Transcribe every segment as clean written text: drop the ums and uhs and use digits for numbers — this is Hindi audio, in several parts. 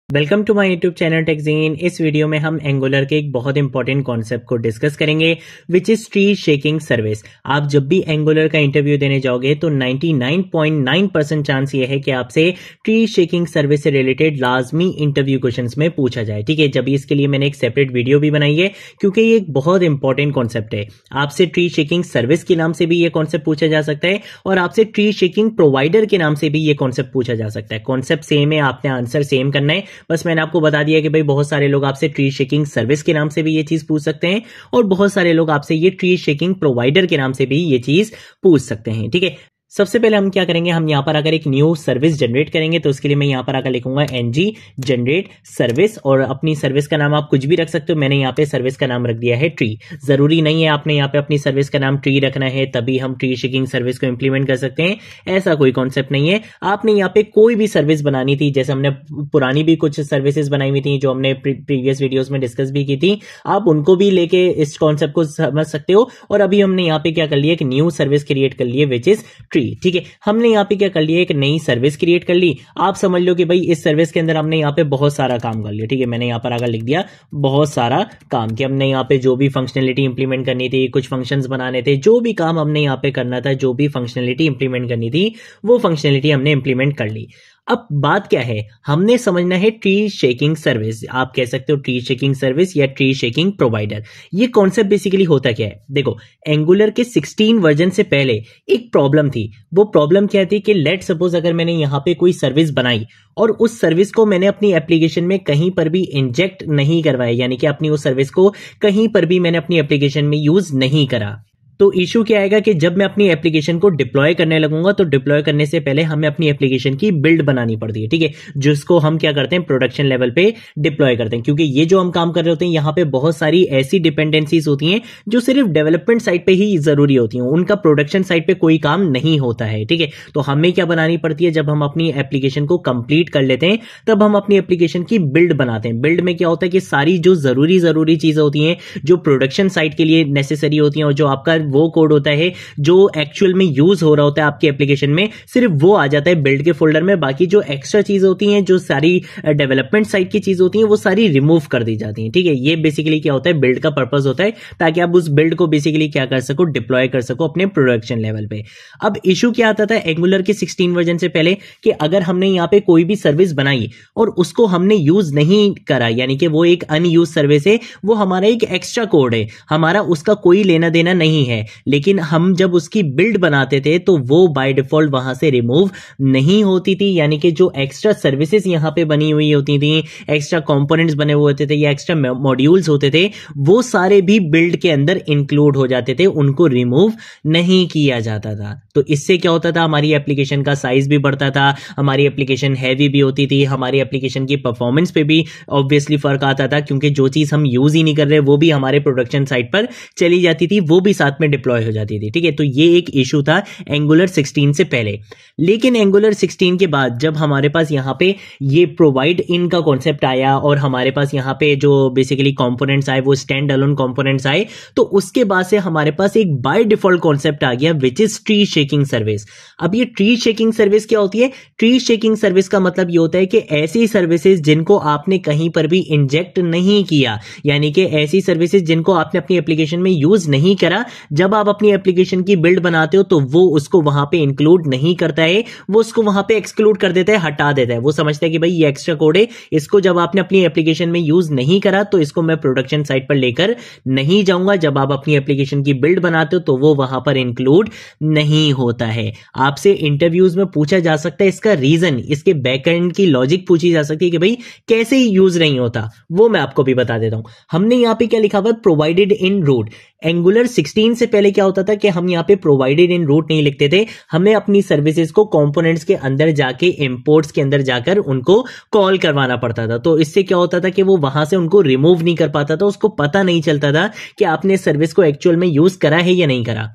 Welcome to my YouTube channel Techgene. इस वीडियो में हम एंगुलर के एक बहुत इंपॉर्टेंट कॉन्सेप्ट को डिस्कस करेंगे which is tree shaking service. आप जब भी एंगुलर का इंटरव्यू देने जाओगे तो 99.9% चांस ये है कि आपसे ट्री शेकिंग सर्विस से रिलेटेड लाजमी इंटरव्यू क्वेश्चंस में पूछा जाए। ठीक है, जब इसके लिए मैंने एक सेपरेट वीडियो भी बनाई है क्योंकि ये एक बहुत इंपॉर्टेंट कॉन्सेप्ट है। आपसे ट्री शेकिंग सर्विस के नाम से भी ये कॉन्सेप्ट पूछा जा सकता है और आपसे ट्री शेकिंग प्रोवाइडर के नाम से भी ये कॉन्सेप्ट पूछा जा सकता है। कॉन्सेप्ट सेम है, आपने आंसर सेम करना है। बस मैंने आपको बता दिया कि भाई बहुत सारे लोग आपसे ट्री शेकिंग सर्विस के नाम से भी ये चीज पूछ सकते हैं और बहुत सारे लोग आपसे ये ट्री शेकिंग प्रोवाइडर के नाम से भी ये चीज पूछ सकते हैं। ठीक है, सबसे पहले हम क्या करेंगे, हम यहां पर अगर एक न्यू सर्विस जनरेट करेंगे तो उसके लिए मैं यहां पर आकर लिखूंगा ng जनरेट सर्विस और अपनी सर्विस का नाम आप कुछ भी रख सकते हो। मैंने यहां पे सर्विस का नाम रख दिया है ट्री। जरूरी नहीं है आपने यहां पे अपनी सर्विस का नाम ट्री रखना है तभी हम ट्री शेकिंग सर्विस को इंप्लीमेंट कर सकते हैं, ऐसा कोई कॉन्सेप्ट नहीं है। आपने यहाँ पे कोई भी सर्विस बनानी थी, जैसे हमने पुरानी भी कुछ सर्विसेज बनाई हुई थी जो हमने प्रीवियस वीडियोज में डिस्कस भी की थी, आप उनको भी लेके इस कॉन्सेप्ट को समझ सकते हो। और अभी हमने यहाँ पे क्या कर लिया, एक न्यू सर्विस क्रिएट कर लिए विच इज ट्री। ठीक है, हमने यहाँ पे क्या कर लिया, एक नई सर्विस क्रिएट कर ली। आप समझ लो कि भाई इस सर्विस के अंदर हमने यहाँ पे बहुत सारा काम कर लिया। ठीक है, मैंने यहाँ पर आगे लिख दिया बहुत सारा काम कि हमने यहाँ पे जो भी फंक्शनलिटी इंप्लीमेंट करनी थी, कुछ फंक्शंस बनाने थे, जो भी काम हमने यहाँ पे करना था, जो भी फंक्शनलिटी इंप्लीमेंट करनी थी वो फंक्शनलिटी हमने इंप्लीमेंट कर ली। अब बात क्या है, हमने समझना है ट्री शेकिंग सर्विस। आप कह सकते हो ट्री शेकिंग सर्विस या ट्री शेकिंग प्रोवाइडर। ये कॉन्सेप्ट बेसिकली होता क्या है, देखो एंगुलर के 16 वर्जन से पहले एक प्रॉब्लम थी। वो प्रॉब्लम क्या थी कि लेट सपोज अगर मैंने यहां पे कोई सर्विस बनाई और उस सर्विस को मैंने अपनी एप्लीकेशन में कहीं पर भी इंजेक्ट नहीं करवाया, यानी कि अपनी उस सर्विस को कहीं पर भी मैंने अपनी एप्लीकेशन में यूज नहीं करा, तो इशू क्या आएगा कि जब मैं अपनी एप्लीकेशन को डिप्लॉय करने लगूंगा तो डिप्लॉय करने से पहले हमें अपनी एप्लीकेशन की बिल्ड बनानी पड़ती है। ठीक है, जिसको हम क्या करते हैं, प्रोडक्शन लेवल पे डिप्लॉय करते हैं। क्योंकि ये जो हम काम कर रहे होते हैं यहाँ पे बहुत सारी ऐसी डिपेंडेंसीज होती हैं जो सिर्फ डेवलपमेंट साइड पे ही जरूरी होती हैं, उनका प्रोडक्शन साइड पे कोई काम नहीं होता है। ठीक है, तो हमें क्या बनानी पड़ती है, जब हम अपनी एप्लीकेशन को कंप्लीट कर लेते हैं तब हम अपनी एप्लीकेशन की बिल्ड बनाते हैं। बिल्ड में क्या होता है कि सारी जो जरूरी चीजें होती हैं जो प्रोडक्शन साइड के लिए नेसेसरी होती हैं और जो आपका वो कोड होता है जो एक्चुअल में यूज हो रहा होता है आपके एप्लीकेशन में, सिर्फ वो आ जाता है बिल्ड के फोल्डर में। बाकी जो एक्स्ट्रा चीज होती हैं, जो सारी डेवलपमेंट साइड की चीज होती हैं, वो सारी रिमूव कर दी जाती हैं। ठीक है, ये बेसिकली क्या होता है, बिल्ड का पर्पस होता है ताकि आप उस बिल्ड को बेसिकली क्या कर सको, डिप्लॉय कर सको अपने प्रोडक्शन लेवल पे। अब इशू क्या आता था एंगुलर के 16 वर्जन से पहले कि अगर हमने यहां पे कोई भी सर्विस बनाई और उसको हमने यूज नहीं करा, यानी कि वो एक अनयूज सर्विस है, वो हमारा एक एक्स्ट्रा कोड है, हमारा उसका कोई लेना देना नहीं है, लेकिन हम जब उसकी बिल्ड बनाते थे तो वो बाय डिफॉल्ट वहां से रिमूव नहीं होती थी। यानी कि जो एक्स्ट्रा सर्विसेज यहां पे बनी हुई होती थी, एक्स्ट्रा कंपोनेंट्स बने हुए होते थे या एक्स्ट्रा मॉड्यूल्स होते थे, वो सारे भी बिल्ड के अंदर इंक्लूड हो जाते थे, उनको रिमूव नहीं किया जाता था। तो इससे क्या होता था, हमारी एप्लीकेशन का साइज भी बढ़ता था, हमारी एप्लीकेशन हैवी भी होती थी, हमारी एप्लीकेशन की परफॉर्मेंस पे भी ऑब्वियसली फर्क आता था क्योंकि जो चीज हम यूज ही नहीं कर रहे वो भी हमारे प्रोडक्शन साइट पर चली जाती थी, वो भी साथ में डिप्लॉय हो जाती थी। ठीक है, तो ये एक इशू था एंगुलर 16 से पहले। लेकिन एंगुलर 16 के बाद जब हमारे पास यहां पे ये प्रोवाइड इन का कॉन्सेप्ट आया और हमारे पास यहां पे जो बेसिकली कंपोनेंट्स आए वो स्टैंड अलोन कंपोनेंट्स आए, तो उसके बाद से हमारे पास एक बाय डिफॉल्ट कॉन्सेप्ट आ गया which is tree shaking service. अब ये ट्री शेकिंग सर्विस क्या होती है, ट्री शेकिंग सर्विस का मतलब ये होता है कि ऐसी सर्विसेज जिनको आपने कहीं पर भी इंजेक्ट नहीं किया, यानी कि ऐसी सर्विसेज जिनको आपने अपनी एप्लीकेशन में यूज नहीं करा, जब आप अपनी एप्लीकेशन की बिल्ड बनाते हो तो वो उसको वहां पे इंक्लूड नहीं करता है, वो उसको वहां पे एक्सक्लूड कर देता है, हटा देता है। वो समझता है कि भाई ये एक्स्ट्रा कोड है, इसको जब आपने अपनी एप्लीकेशन में यूज नहीं करा तो इसको मैं प्रोडक्शन साइट पर लेकर नहीं जाऊंगा। जब आप अपनी एप्लीकेशन की बिल्ड बनाते हो तो वो वहां पर इंक्लूड नहीं होता है। आपसे इंटरव्यूज में पूछा जा सकता है इसका रीजन, इसके बैकएंड की लॉजिक पूछी जा सकती है कि भाई कैसे यूज नहीं होता, वो मैं आपको भी बता देता हूं। हमने यहां पे क्या लिखा हुआ है, प्रोवाइडेड इन रूट। एंगुलर 16 से पहले क्या होता था कि हम यहाँ पे प्रोवाइडेड इन रूट नहीं लिखते थे, हमें अपनी सर्विसेज को कंपोनेंट्स के अंदर जाके इंपोर्ट्स के अंदर जाकर उनको कॉल करवाना पड़ता था। तो इससे क्या होता था कि वो वहां से उनको रिमूव नहीं कर पाता था, उसको पता नहीं चलता था कि आपने सर्विस को एक्चुअल में यूज करा है या नहीं करा।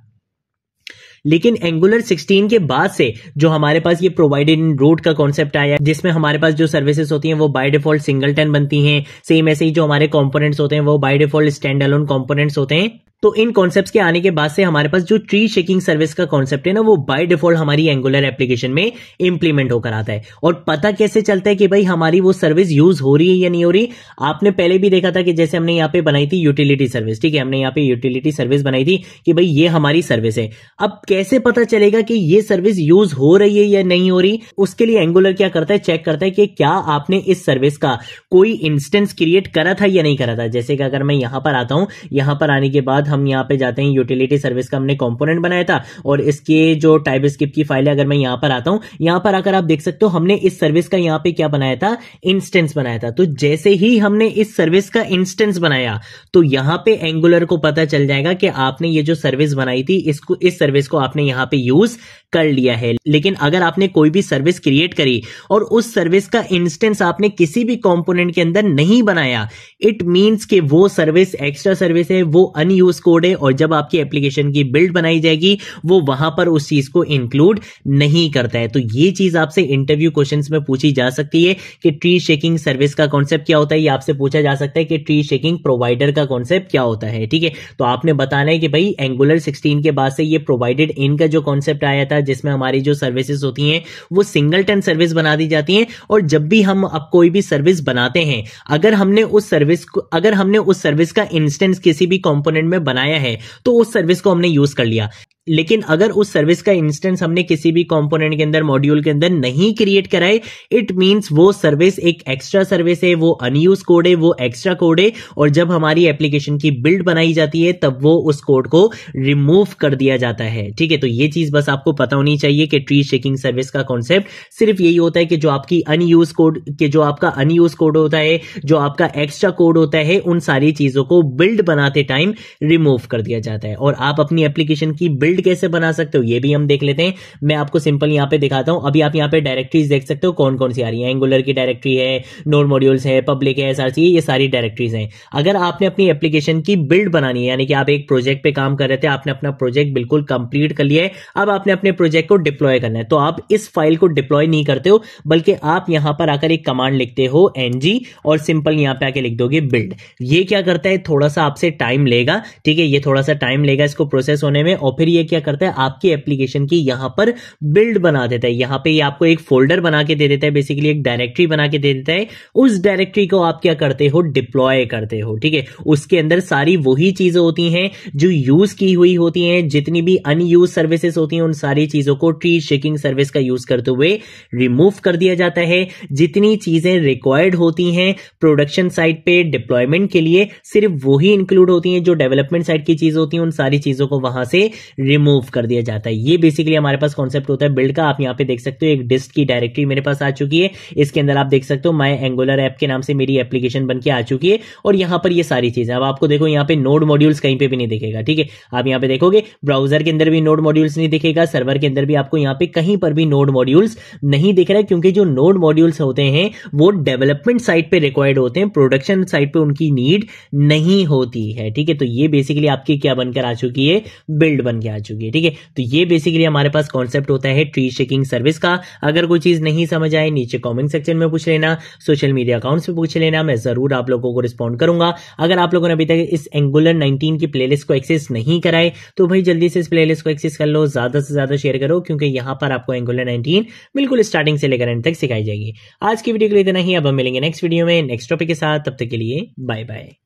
लेकिन एंगुलर 16 के बाद से जो हमारे पास ये प्रोवाइडेड इन रूट का कॉन्सेप्ट आया, जिसमें हमारे पास जो सर्विसेज होती हैं वो बाय डिफॉल्ट सिंगलटन बनती हैं। सेम ऐसे ही जो हमारे कंपोनेंट्स होते हैं वो by default stand alone components होते हैं। तो इन कॉन्सेप्ट्स के आने के बाद से हमारे पास जो ट्री शेकिंग सर्विस का कॉन्सेप्ट है ना, वो बाय डिफॉल्ट हमारी एंगुलर एप्लीकेशन में इंप्लीमेंट होकर आता है। और पता कैसे चलता है कि भाई हमारी वो सर्विस यूज हो रही है या नहीं हो रही? आपने पहले भी देखा था कि जैसे हमने यहाँ पे बनाई थी यूटिलिटी सर्विस, ठीक है, हमने यहाँ पे यूटिलिटी सर्विस बनाई थी कि भाई ये हमारी सर्विस है। अब कैसे पता चलेगा कि ये सर्विस यूज हो रही है या नहीं हो रही? उसके लिए एंगुलर क्या करता है, चेक करता है कि क्या आपने इस सर्विस का कोई इंस्टेंस क्रिएट करा था या नहीं करा था। जैसे कि अगर मैं यहां पर आता हूं, यहां पर आने के बाद हम यहां पे जाते हैं, यूटिलिटी सर्विस का हमने कंपोनेंट बनाया था और इसके जो टाइपस्क्रिप्ट की फाइल है, अगर मैं यहां पर आता हूं, यहां पर आकर आप देख सकते हो हमने इस सर्विस का यहां पे क्या बनाया था, इंस्टेंस बनाया था। तो जैसे ही हमने इस सर्विस का इंस्टेंस बनाया तो यहां पे एंगुलर को पता चल जाएगा कि आपने ये जो सर्विस बनाई थी इस सर्विस को आपने यहां पे यूज कर लिया है। लेकिन अगर आपने कोई भी सर्विस क्रिएट करी और उस सर्विस का इंस्टेंस आपने किसी भी कंपोनेंट के अंदर नहीं बनाया, इट मींस कि वो सर्विस एक्स्ट्रा सर्विस है, वो अनयूज कोड है और जब आपकी एप्लीकेशन की बिल्ड बनाई जाएगी वो वहां पर उस चीज को इंक्लूड नहीं करता है। तो ये चीज आपसे इंटरव्यू क्वेश्चंस में पूछी जा सकती है कि ट्री शेकिंग सर्विस का कॉन्सेप्ट क्या होता है। ये आपसे पूछा जा सकता है कि ट्री शेकिंग प्रोवाइडर का कॉन्सेप्ट क्या होता है, ठीक है। तो आपने बताना है कि भाई एंगुलर 16 के बाद से ये प्रोवाइडेड इन का जो कॉन्सेप्ट आया था, जिसमें हमारी जो सर्विसेज होती हैं वो सिंगलटन सर्विस बना दी जाती हैं। और जब भी हम अब कोई भी सर्विस बनाते हैं, अगर हमने उस सर्विस का इंस्टेंस किसी भी कंपोनेंट में बनाया है तो उस सर्विस को हमने यूज कर लिया। लेकिन अगर उस सर्विस का इंस्टेंस हमने किसी भी कंपोनेंट के अंदर, मॉड्यूल के अंदर नहीं क्रिएट कराए, इट मींस वो सर्विस एक एक्स्ट्रा सर्विस है, वो अनयूज कोड है, वो एक्स्ट्रा कोड है और जब हमारी एप्लीकेशन की बिल्ड बनाई जाती है तब वो उस कोड को रिमूव कर दिया जाता है, ठीक है। तो ये चीज बस आपको पता होनी चाहिए कि ट्री शेकिंग सर्विस का कॉन्सेप्ट सिर्फ यही होता है कि जो आपकी अनयूज कोड के जो आपका अनयूज कोड होता है, जो आपका एक्स्ट्रा कोड होता है, उन सारी चीजों को बिल्ड बनाते टाइम रिमूव कर दिया जाता है। और आप अपनी एप्लीकेशन की बिल्ड कैसे बना सकते हो ये भी हम देख लेते हैं। मैं आपको सिंपल यहां पे दिखाता हूं। अभी आप यहां पे डायरेक्टरीज देख सकते हो कौन कौन सी आ रही है। एंगुलर की डायरेक्टरी है, नोड मॉड्यूल्स है, पब्लिक है, एसआरसी, ये सारी डायरेक्टरीज हैं। अगर आपने अपनी एप्लीकेशन की बिल्ड बनानी है, यानी कि आप एक प्रोजेक्ट पे काम कर रहे थे, आपने अपना प्रोजेक्ट बिल्कुल कंप्लीट कर लिया है, अब आपने अपने प्रोजेक्ट को डिप्लॉय करना है, तो आप इस फाइल को डिप्लॉय नहीं करते हो, बल्कि आप यहां पर आकर एक कमांड लिखते हो ng और सिंपल यहां पे आके लिख दोगे बिल्ड। ये क्या करता है, थोड़ा सा आपसे टाइम लेगा, ठीक है, ये थोड़ा सा टाइम लेगा इसको प्रोसेस होने में। और फिर ये क्या करता है, आपकी एप्लीकेशन की यहां पर बिल्ड बना देता है। यहां पे ये आपको एक फोल्डर बना के दे देता है, बेसिकली एक डायरेक्टरी बना के दे देता है। उस डायरेक्टरी को आप क्या करते हो, डिप्लॉय करते हो, ठीक है। उसके अंदर सारी वही चीजें होती हैं जो यूज की हुई होती हैं, जितनी भी अनयूज सर्विसेज होती हैं उन सारी चीजों को ट्री शेकिंग सर्विस का यूज करते हुए रिमूव कर दिया जाता है। जितनी चीजें रिक्वायर्ड होती हैं प्रोडक्शन साइट पे डिप्लॉयमेंट के लिए, सिर्फ वही इंक्लूड होती हैं। जो डेवलपमेंट साइट की चीज होती है उन सारी चीजों को वहां से रिमूव कर दिया जाता है। ये बेसिकली हमारे पास कॉन्सेप्ट होता है बिल्ड का। आप यहां पे देख सकते हो एक डिस्ट की डायरेक्टरी मेरे पास आ चुकी है। इसके अंदर आप देख सकते हो माय एंगुलर ऐप के नाम से मेरी एप्लीकेशन बनके आ चुकी है और यहां पर ये सारी चीजें। अब आपको देखो यहां पे नोड मॉड्यूल्स कहीं पे भी नहीं दिखेगा, ठीक है। आप यहां पे देखोगे ब्राउजर के अंदर भी नोड मॉड्यूल्स नहीं दिखेगा, सर्वर के अंदर भी आपको यहां पे कहीं पर भी नोड मॉड्यूल्स नहीं दिख रहा है, क्योंकि जो नोड मॉड्यूल्स होते हैं वो डेवलपमेंट साइट पे रिक्वायर्ड होते हैं, प्रोडक्शन साइट पे उनकी नीड नहीं होती है, ठीक है। तो ये बेसिकली आपकी क्या बनकर आ चुकी है, बिल्ड बन के आ चुकी है, ठीक है। तो ये बेसिकली हमारे पास कॉन्सेप्ट होता है ट्री शेकिंग सर्विस का। अगर कोई चीज नहीं समझ आए नीचे कमेंट सेक्शन में पूछ लेना, सोशल मीडिया अकाउंट्स पे पूछ लेना, मैं जरूर आप लोगों को रिस्पॉन्ड करूंगा। अगर आप लोगों ने अभी तक इस एंगुलर 19 की प्लेलिस्ट को एक्सेस नहीं कराए तो भाई जल्दी से इस प्लेलिस्ट को एक्सेस कर लो, ज्यादा से ज्यादा शेयर करो, क्योंकि यहां पर आपको एंगुलर 19 बिल्कुल स्टार्टिंग से लेकर एंड तक सिखाई जाएगी। आज की वीडियो के लिए इतना ही, अब हम मिलेंगे नेक्स्ट वीडियो में नेक्स्ट टॉपिक के साथ। तब तक के लिए बाय बाय।